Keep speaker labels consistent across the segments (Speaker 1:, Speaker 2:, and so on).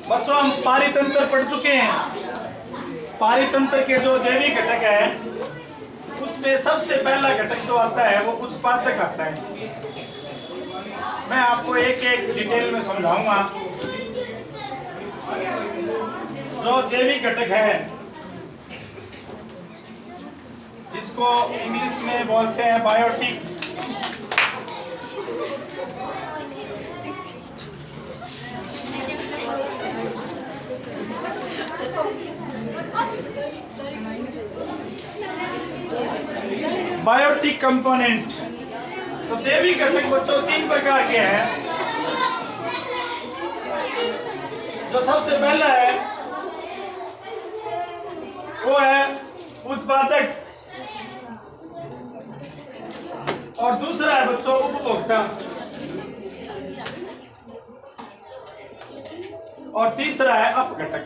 Speaker 1: बच्चों हम पारितंत्र पढ़ चुके हैं। पारितंत्र के जो जैविक घटक है उसमें सबसे पहला घटक जो आता है वो उत्पादक आता है। मैं आपको एक एक डिटेल में समझाऊंगा। जो जैविक घटक है जिसको इंग्लिश में बोलते हैं बायोटिक, बायोटिक कंपोनेंट। तो जैविक घटक बच्चों तीन प्रकार के हैं। जो सबसे पहला है वो है उत्पादक और दूसरा है बच्चों उपभोक्ता और तीसरा है अपघटक।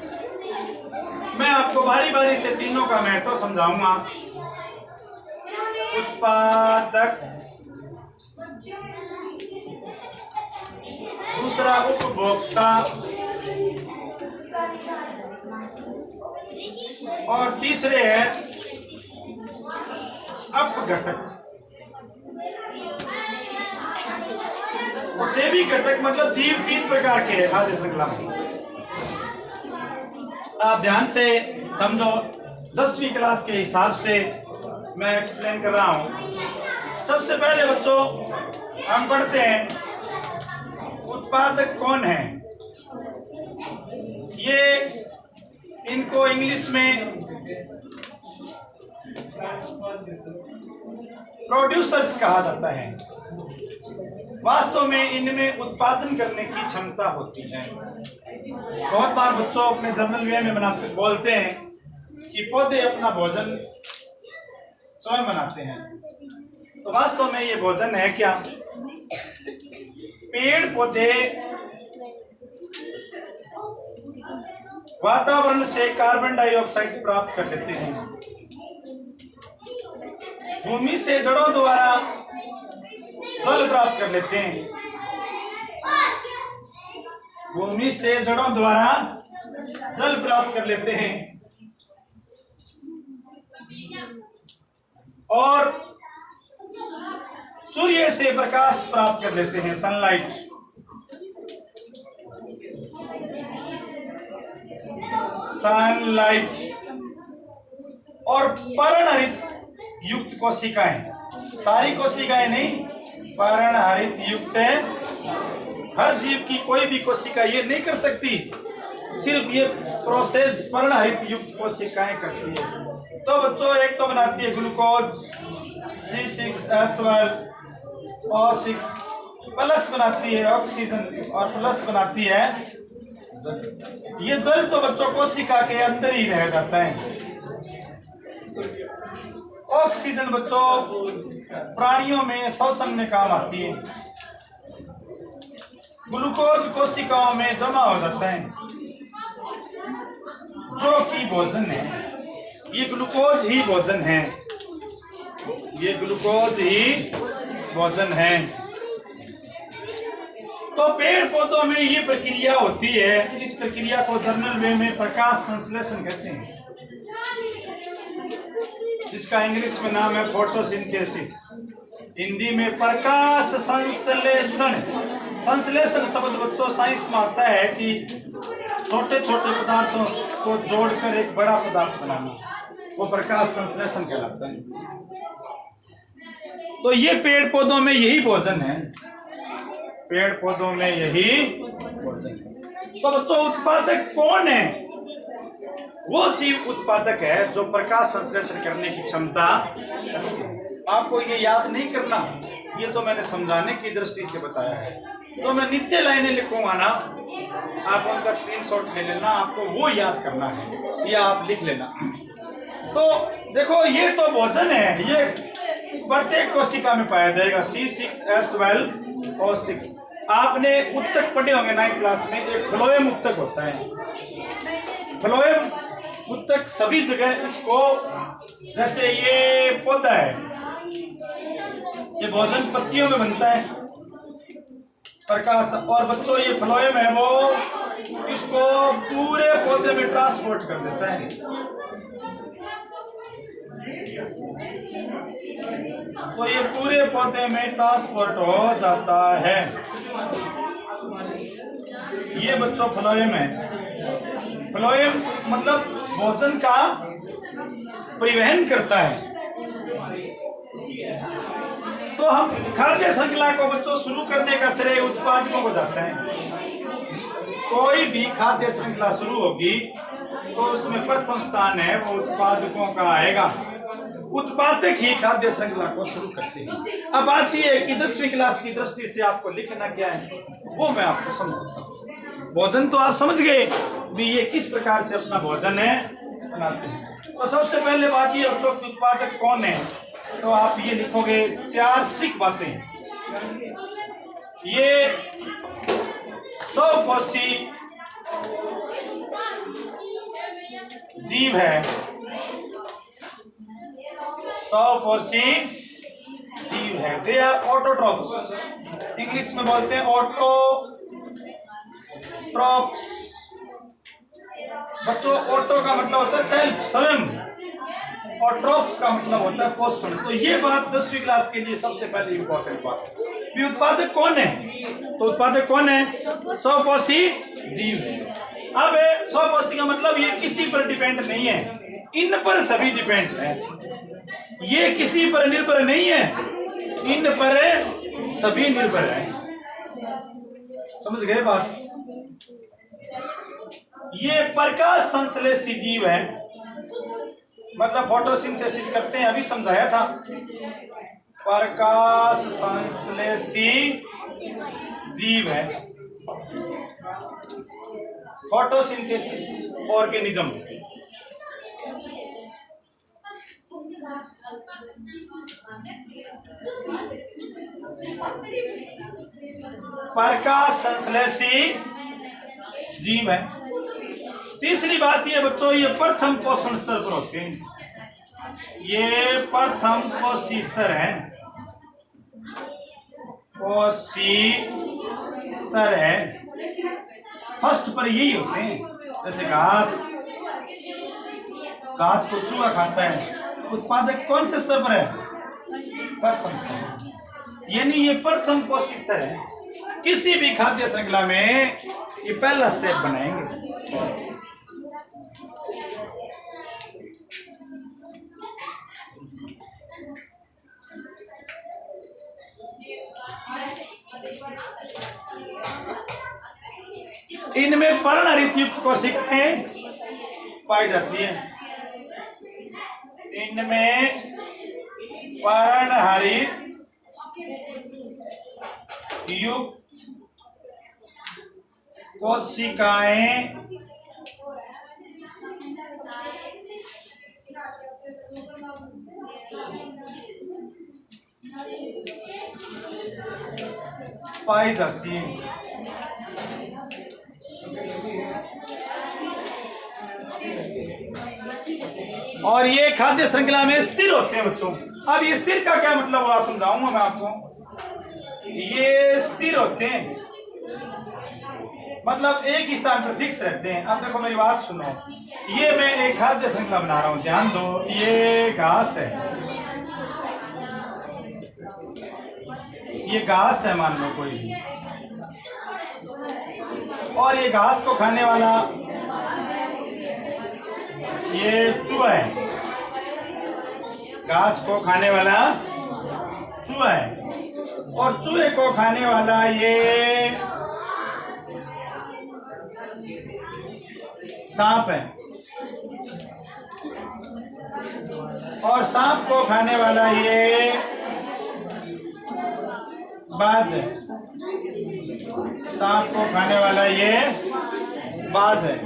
Speaker 1: मैं आपको बारी बारी से तीनों का महत्व समझाऊंगा। उत्पादक, दूसरा उपभोक्ता और तीसरे है अपघटक। जैविक घटक मतलब जीव तीन प्रकार के हैं खाद्य श्रृंखला में। आप ध्यान से समझो, 10वीं क्लास के हिसाब से मैं एक्सप्लेन कर रहा हूं। सबसे पहले बच्चों हम पढ़ते हैं उत्पादक कौन है। ये इनको इंग्लिश में प्रोड्यूसर्स कहा जाता है। वास्तव में इनमें उत्पादन करने की क्षमता होती है। बहुत बार बच्चों अपने जर्नल वे में बनाते बोलते हैं कि पौधे अपना भोजन स्वयं बनाते हैं। तो वास्तव में ये भोजन है क्या? पेड़ पौधे वातावरण से कार्बन डाइऑक्साइड प्राप्त कर लेते हैं। भूमि से जड़ों द्वारा जल प्राप्त कर लेते हैं। भूमि से जड़ों द्वारा जल प्राप्त कर लेते हैं और सूर्य से प्रकाश प्राप्त कर लेते हैं, सनलाइट। और पर्णहरित युक्त कोशिकाएं, सारी कोशिकाएं नहीं, पर्णहरित युक्त है। हर जीव की कोई भी कोशिका ये नहीं कर सकती, सिर्फ ये प्रोसेस पर्णहरित युक्त कोशिकाएं करती है। तो बच्चों एक तो बनाती है ग्लूकोज C6H12 O6, प्लस बनाती है ऑक्सीजन और प्लस बनाती है ये जल। तो बच्चों कोशिका के अंदर ही रह जाता है। ऑक्सीजन बच्चों प्राणियों में श्वसन में काम आती है। ग्लूकोज कोशिकाओं में जमा हो जाता है जो कि भोजन है। ये ग्लूकोज ही भोजन है, ये ग्लूकोज ही भोजन है। तो पेड़ पौधों में ये प्रक्रिया होती है। इस प्रक्रिया को जर्नल वे में प्रकाश संश्लेषण कहते हैं, जिसका इंग्लिश में नाम है फोटोसिंथेसिस, हिंदी में प्रकाश संश्लेषण। संश्लेषण शब्द बच्चों साइंस में आता है कि छोटे छोटे पदार्थों को जोड़कर एक बड़ा पदार्थ बनाना, वो प्रकाश संश्लेषण कहलाता है। तो ये पेड़ पौधों में यही भोजन है, पेड़ पौधों में यही भोजन है। तो बच्चों उत्पादक कौन है? वो जीव उत्पादक है जो प्रकाश संश्लेषण करने की क्षमता। आपको ये याद नहीं करना, ये तो मैंने समझाने की दृष्टि से बताया है। तो मैं नीचे लाइनें लिखूंगा ना, आप उनका स्क्रीनशॉट ले लेना, आपको वो याद करना है या आप लिख लेना। तो देखो ये तो भोजन है, ये प्रत्येक कोशिका में पाया जाएगा। C6H12 O6 आपने उत्तक पढ़े होंगे 9th क्लास में। एक फ्लोएम उत्तक होता है। फ्लोएम उत्तक सभी जगह इसको, जैसे ये पौधा है, ये भोजन पत्तियों में बनता है। प्रकाश। और बच्चों ये फ्लोएम है वो इसको पूरे पौधे में ट्रांसपोर्ट कर देता है। तो ये पूरे पौधे में ट्रांसपोर्ट हो जाता है। ये बच्चों फ्लोएम है। फ्लोएम मतलब भोजन का परिवहन करता है। तो हम खाद्य श्रृंखला को बच्चों शुरू करने का श्रेय उत्पादकों को जाता है। कोई भी खाद्य श्रृंखला शुरू होगी तो उसमें प्रथम स्थान है वो उत्पादकों का आएगा। उत्पादक ही खाद्य श्रृंखला को शुरू करते हैं। अब बात यह है कि 10वीं क्लास की दृष्टि से आपको लिखना क्या है वो मैं आपको समझाता हूँ। भोजन तो आप समझ गए भी ये किस प्रकार से अपना भोजन है बनाते हैं। तो सबसे पहले बात ये बच्चों की उत्पादक कौन है, तो आप ये लिखोगे 4 स्टिक बातें। ये स्वपोषी जीव है। स्वपोषी जीव है। They are autotrophs. इंग्लिश में बोलते हैं ऑटोट्रॉप्स। बच्चों ऑटो का मतलब होता है सेल्फ, स्वयं, और ट्रॉप्स का मतलब होता है पोषण। तो ये बात 10वीं क्लास के लिए सबसे पहले इंपॉर्टेंट बात है। उत्पादक कौन है, तो उत्पादक कौन है, स्वपोषी जीव। अब स्वपोषी का मतलब ये किसी पर डिपेंड नहीं है, इन पर सभी डिपेंड है। ये किसी पर निर्भर नहीं है, इन पर सभी निर्भर है। समझ गए बात। ये प्रकाश संश्लेषी जीव है, मतलब फोटोसिंथेसिस करते हैं, अभी समझाया था। प्रकाश संश्लेषी जीव है, फोटोसिंथेसिस ऑर्गेनिज्म। प्रकाश संश्लेषी जीव है। तीसरी बात ये बच्चों, ये प्रथम पोषण स्तर पर होते हैं। ये प्रथम पोषी स्तर है, पोषी स्तर है। फर्स्ट पर यही होते हैं। जैसे घास, घास को चूहा खाता है। उत्पादक कौन से स्तर पर है, प्रथम स्तर। यानी ये प्रथम पोषी स्तर है। किसी भी खाद्य श्रृंखला में ये पहला स्टेप बनाएंगे। इनमें पर्णहरित युक्त कोशिकाएं पाई जाती है। इनमें पर्णहरित युक्त कोशिकाएं पाई जाती है। और ये खाद्य श्रृंखला में स्थिर होते हैं बच्चों। अब ये स्थिर का क्या मतलब हुआ समझाऊंगा मैं आपको। ये स्थिर होते हैं मतलब एक ही स्थान पर फिक्स रहते हैं। अब देखो मेरी बात सुनो, ये मैं एक खाद्य श्रृंखला बना रहा हूं, ध्यान दो। ये घास है, ये घास है मान लो कोई, और ये घास को खाने वाला ये चूहा है। घास को खाने वाला चूहा है, और चूहे को खाने वाला ये सांप है, और सांप को खाने वाला ये बाज है। सांप को खाने वाला ये बाज है।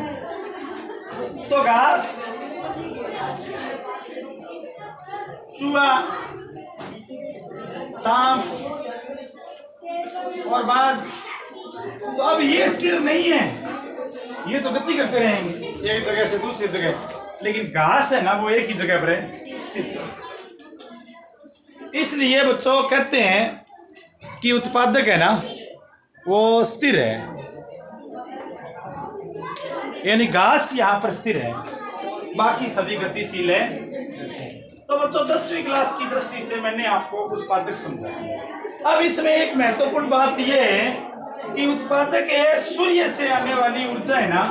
Speaker 1: तो घास, चूहा, सांप और बाज, तो अब ये स्थिर नहीं है, ये तो गति करते रहेंगे एक जगह से दूसरी जगह। लेकिन घास है ना, वो एक ही जगह पर है स्थिर। इसलिए बच्चों कहते हैं कि उत्पादक है ना, वो स्थिर है, यानी घास यहाँ पर स्थिर है, बाकी सभी गतिशील है। तो बच्चों 10वीं क्लास की दृष्टि से मैंने आपको उत्पादक समझा। अब इसमें एक महत्वपूर्ण बात यह है कि उत्पादक है सूर्य से आने वाली ऊर्जा है ना,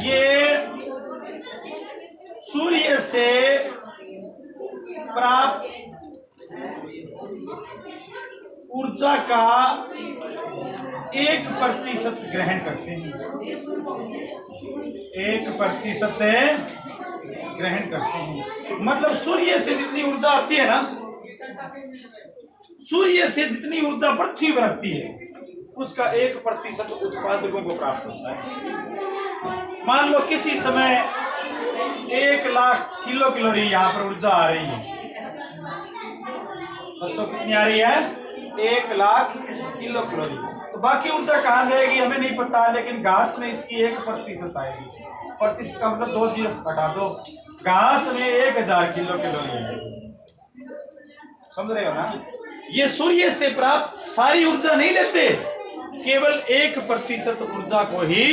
Speaker 1: ये सूर्य से प्राप्त ऊर्जा का 1% ग्रहण करते हैं, 1% ग्रहण करते हैं। मतलब सूर्य से जितनी ऊर्जा आती है ना, सूर्य से जितनी ऊर्जा पृथ्वी पर आती है, उसका 1% उत्पादकों को प्राप्त होता है। मान लो किसी समय 1,00,000 किलो कैलोरी यहाँ पर ऊर्जा आ रही है, बच्चों कितनी आ रही है? 1,00,000 किलो कैलोरी। तो बाकी ऊर्जा कहाँ जाएगी हमें नहीं पता, लेकिन घास में इसकी 1% आएगी। प्रतिशत का मतलब 2 जीरो हटा दो, घास में 1,000 किलो कैलोरी है, समझ रहे हो ना? ये सूर्य से प्राप्त सारी ऊर्जा नहीं लेते, केवल 1% ऊर्जा को ही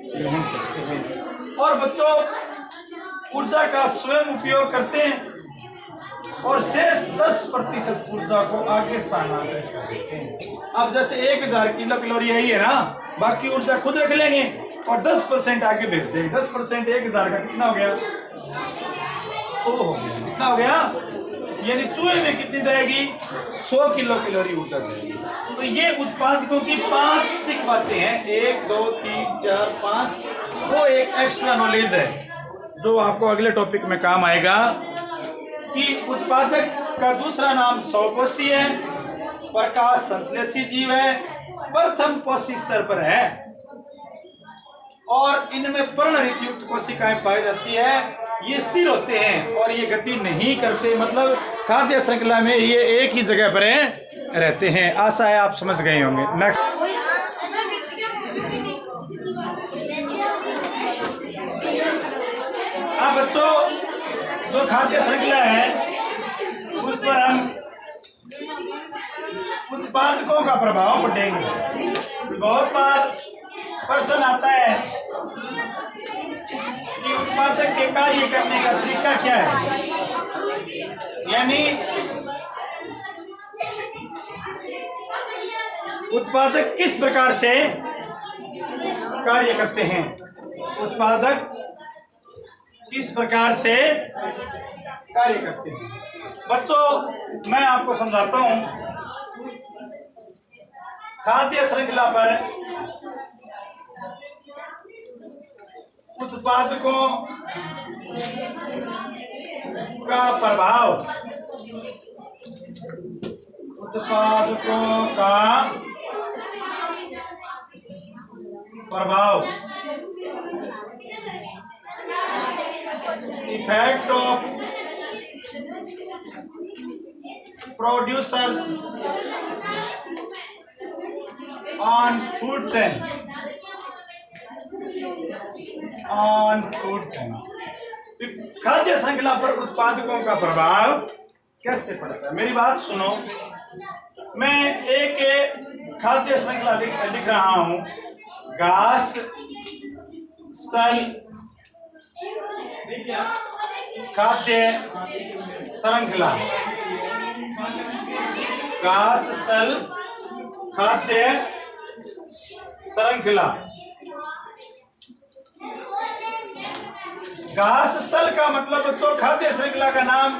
Speaker 1: ग्रहण करते हैं। और बच्चों ऊर्जा का स्वयं उपयोग करते हैं और शेष 10% ऊर्जा को आगे स्थानांतरित कर देते हैं। अब जैसे 1,000 किलो कैलोरी यही है ना, बाकी ऊर्जा खुद रख लेंगे और 10% आगे भेज देंगे। 10% 1,000 का कितना हो गया? 100 हो गया। कितना हो गया? यानी चूहे में कितनी जाएगी? 100 किलो कैलोरी ऊर्जा जाएगी। तो ये उत्पादकों की 5 स्टिक बातें हैं, 1 2 3 4 5। वो एक एक्स्ट्रा नॉलेज है जो आपको अगले टॉपिक में काम आएगा कि उत्पादक का दूसरा नाम स्वकोषी है, प्रकाश संश्लेषी जीव है, प्रथम कोशी स्तर पर है और इनमें पर्णरहित युक्त कोशिकाएं पाई जाती है। ये स्थिर होते हैं और ये गति नहीं करते, मतलब खाद्य श्रृंखला में ये एक ही जगह पर रहते हैं। आशा है आप समझ गए होंगे। नेक्स्ट, हाँ बच्चों, जो खाद्य श्रृंखला है उस पर हम उत्पादकों का प्रभाव पड़ेंगे। बहुत बार प्रश्न आता है कि उत्पादक के कार्य करने का तरीका क्या है, यानी उत्पादक किस प्रकार से कार्य करते हैं, उत्पादक किस प्रकार से कार्य करते हैं। बच्चों मैं आपको समझाता हूं। खाद्य श्रृंखला पर उत्पादकों का प्रभाव, उत्पादकों का प्रभाव, effect of producers on food chain, on food chain. खाद्य श्रृंखला पर उत्पादकों का प्रभाव कैसे पड़ता है? मेरी बात सुनो। मैं एक खाद्य श्रृंखला लिख रहा हूं। घास, स्थल, खाद्य श्रृंखला, घास, स्थल, खाद्य श्रृंखला। घास स्थल का मतलब बच्चों खाद्य श्रृंखला का नाम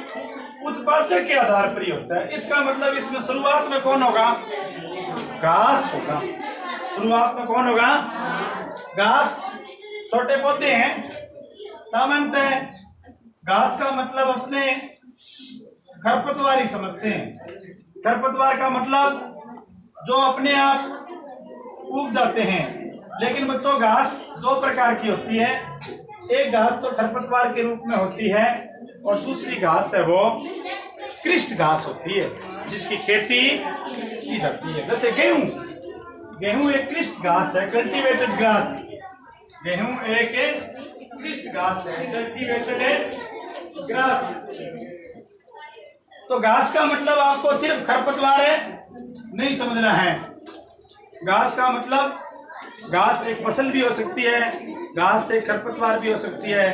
Speaker 1: उत्पादक के आधार पर ही होता है। इसका मतलब इसमें शुरुआत में कौन होगा? घास होगा। शुरुआत में कौन होगा? घास। छोटे पौधे हैं, सामान्यतः घास का मतलब अपने खरपतवार ही समझते हैं। खरपतवार का मतलब जो अपने आप उग जाते हैं। लेकिन बच्चों घास 2 प्रकार की होती है। एक घास तो खरपतवार के रूप में होती है और दूसरी घास है वो कृष्ण घास होती है, जिसकी खेती की जाती है। जैसे गेहूं, गेहूं एक कृष्ण घास है, कल्टीवेटेड घास। गेहूं एक कृष्ण घास है, कल्टीवेटेड घास। तो घास का मतलब आपको सिर्फ खरपतवार है नहीं समझना है, घास का मतलब घास एक फसल भी हो सकती है, घास एक खरपतवार भी हो सकती है,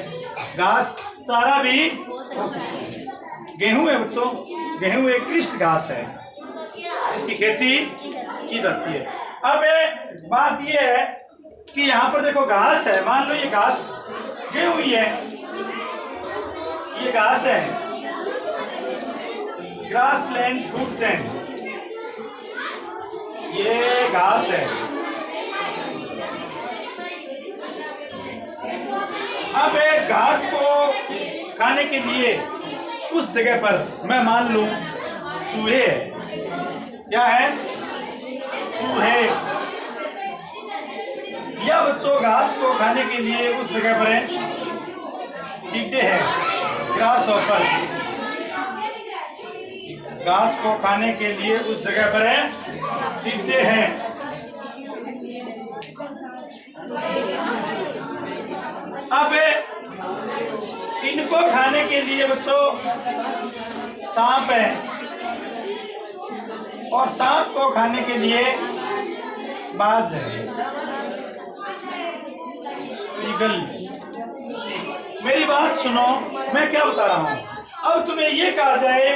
Speaker 1: घास चारा भी हो सकती है। गेहूं है बच्चों, गेहूं एक कृष्ण घास है, इसकी खेती की जाती है। अब बात यह है कि यहाँ पर देखो घास है, मान लो ये घास गेहूं ही है, ये घास है, ग्रासलैंड फ्रूट चेन, ये घास है। अब एक घास को खाने के लिए उस जगह पर मैं मान लूं चूहे है, क्या है, चूहे, या बच्चों घास को खाने के लिए उस जगह पर है टिड्डे हैं, ग्रास हॉपर, घास को खाने के लिए उस जगह पर है टिड्डे हैं। अब इनको खाने के लिए बच्चों सांप है, और सांप को खाने के लिए बाज है, ईगल। मेरी बात सुनो, मैं क्या बता रहा हूं। अब तुम्हें ये कहा जाए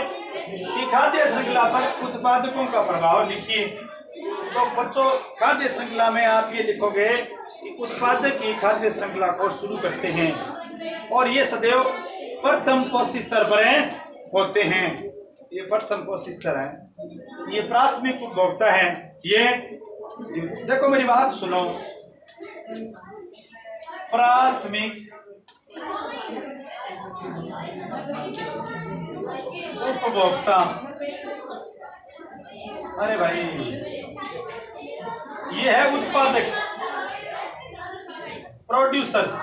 Speaker 1: कि खाद्य श्रृंखला पर उत्पादकों का प्रभाव लिखिए, तो बच्चों खाद्य श्रृंखला में आप ये लिखोगे कि उत्पादक की खाद्य श्रृंखला को शुरू करते हैं, और ये सदैव प्रथम पोषी स्तर पर होते हैं। ये प्रथम पोषी स्तर है, ये प्राथमिक उपभोक्ता है। ये देखो मेरी बात सुनो, प्राथमिक उपभोक्ता, अरे भाई ये है उत्पादक, प्रोड्यूसर्स,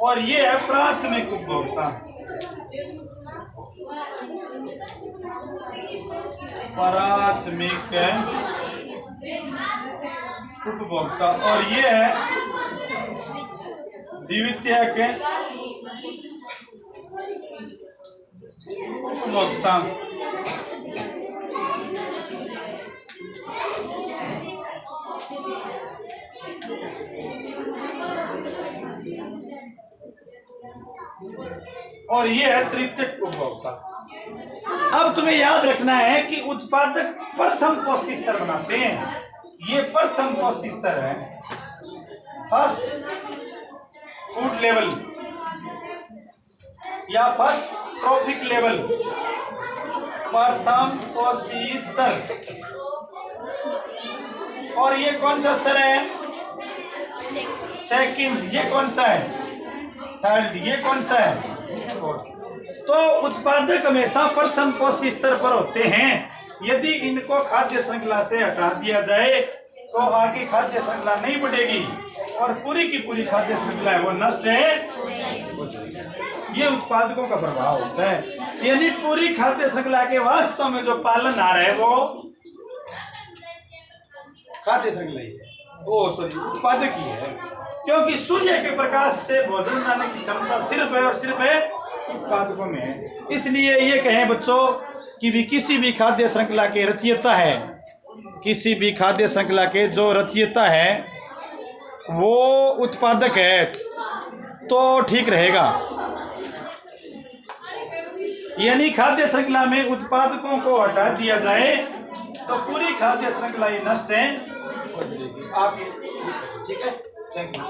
Speaker 1: और ये है प्राथमिक उपभोक्ता, प्राथमिक उपभोक्ता, और ये है द्वितीयक उपभोक्ता। और ये है तृतीयक उपभोक्ता। अब तुम्हें याद रखना है कि उत्पादक प्रथम पोषी स्तर बनाते हैं, ये प्रथम पोषी स्तर है, फर्स्ट फूड लेवल या फर्स्ट ट्रॉफिक लेवल, प्रथम पोषी स्तर। और ये कौन सा स्तर है, सेकंड। ये कौन सा है, थर्ड। ये कौन सा है, तो उत्पादक हमेशा प्रथम पोषी स्तर पर होते हैं। यदि इनको खाद्य श्रृंखला से हटा दिया जाए तो आगे खाद्य श्रृंखला नहीं बढ़ेगी और पूरी की पूरी खाद्य श्रृंखला है वो नष्ट है। ये उत्पादकों का प्रभाव होता है। यदि पूरी खाद्य श्रृंखला के वास्तव में जो पालन आ रहा है वो खाद्य श्रृंखला ही है, वो सॉरी उत्पादक ही है, क्योंकि सूर्य के प्रकाश से भोजन बनाने की क्षमता सिर्फ है और सिर्फ है उत्पादकों में है। इसलिए ये कहें बच्चों कि भी किसी भी खाद्य श्रृंखला के रचयिता है, किसी भी खाद्य श्रृंखला के जो रचयिता है वो उत्पादक है तो ठीक रहेगा। यानी खाद्य श्रृंखला में उत्पादकों को हटा दिया जाए तो पूरी खाद्य श्रृंखला ही नष्ट है हो जाएगी। आप ये ठीक है, थैंक यू।